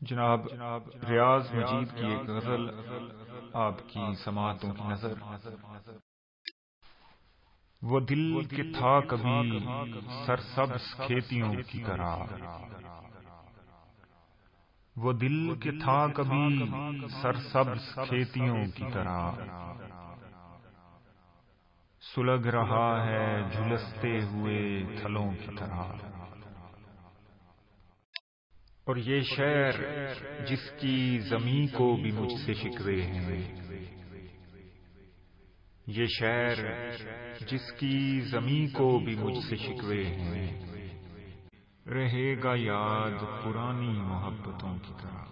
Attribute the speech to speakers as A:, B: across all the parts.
A: جناب ریاض مجید کی ایک غزل آپ کی سماعتوں کی نظر۔ وہ دل کہ تھا کبھی سرسبز کھیتیوں کی طرح، وہ دل کہ تھا کبھی سرسبز کھیتیوں کی طرح، سلگ رہا ہے جھلستے ہوئے تھلوں کی طرح۔ اور یہ شعر جس کی زمیں کو بھی مجھ سے شکوے ہیں، یہ شعر جس کی زمیں کو بھی مجھ سے شکوے ہیں، رہے گا یاد پرانی محبتوں کی طرح۔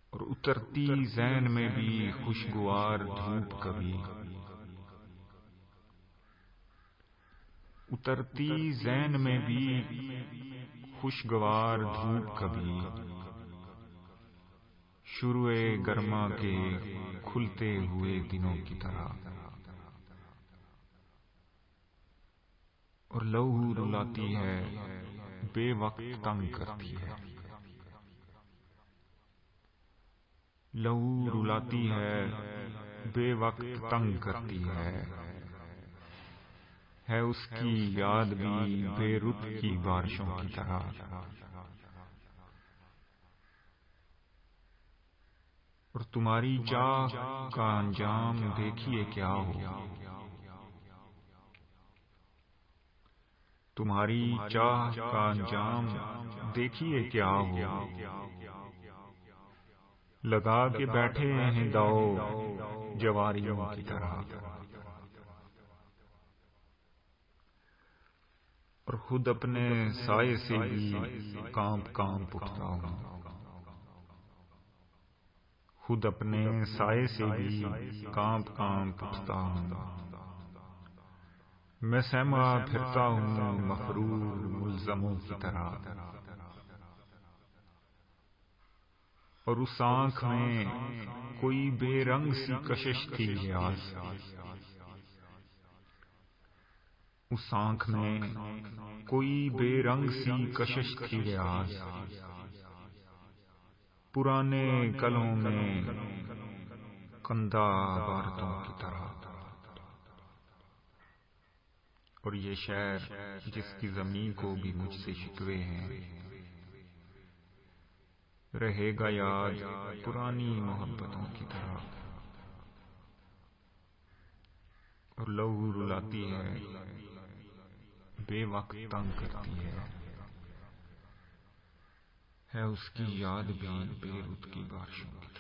A: اور اترتی ذہن میں بھی خوشگوار دھوپ کبھی، اترتی ذہن میں بھی خوشگوار دھوپ کبھی، شروع گرما کے کھلتے ہوئے دنوں کی طرح۔ اور لہو رلاتی ہے بے وقت تنگ کرتی ہے، لہو رلاتی ہے بے وقت تنگ کرتی ہے اس کی یاد بھی بے رت کی بارشوں کی طرح۔ اور تمہاری چاہ کا انجام دیکھیے کیا ہو، تمہاری چاہ کا انجام دیکھیے کیا ہو، لگا کے بیٹھے ہیں داؤ جواریوں کی طرح۔ اور خود اپنے سائے سے بھی کانپ کانپ اٹھتا ہوں، خود اپنے سائے سے بھی کانپ کانپ اٹھتا ہوں، میں سہما پھرتا ہوں مفرور ملزموں کی طرح۔ اور اس آنکھ میں کوئی بے رنگ سی کشش تھی ریاض، اس آنکھ میں کوئی بے رنگ سی کشش تھی ریاض، پرانے کلوں میں کندہ عبارتوں کی طرح۔ اور یہ شعر جس کی زمین کو بھی مجھ سے شکوے ہیں، رہے گا یاد پرانی محبتوں کی طرح۔ اور لہو رلاتی ہے بے وقت تنگ کرتی ہے اس کی یاد بھی بے رت کی بارشوں کی طرح۔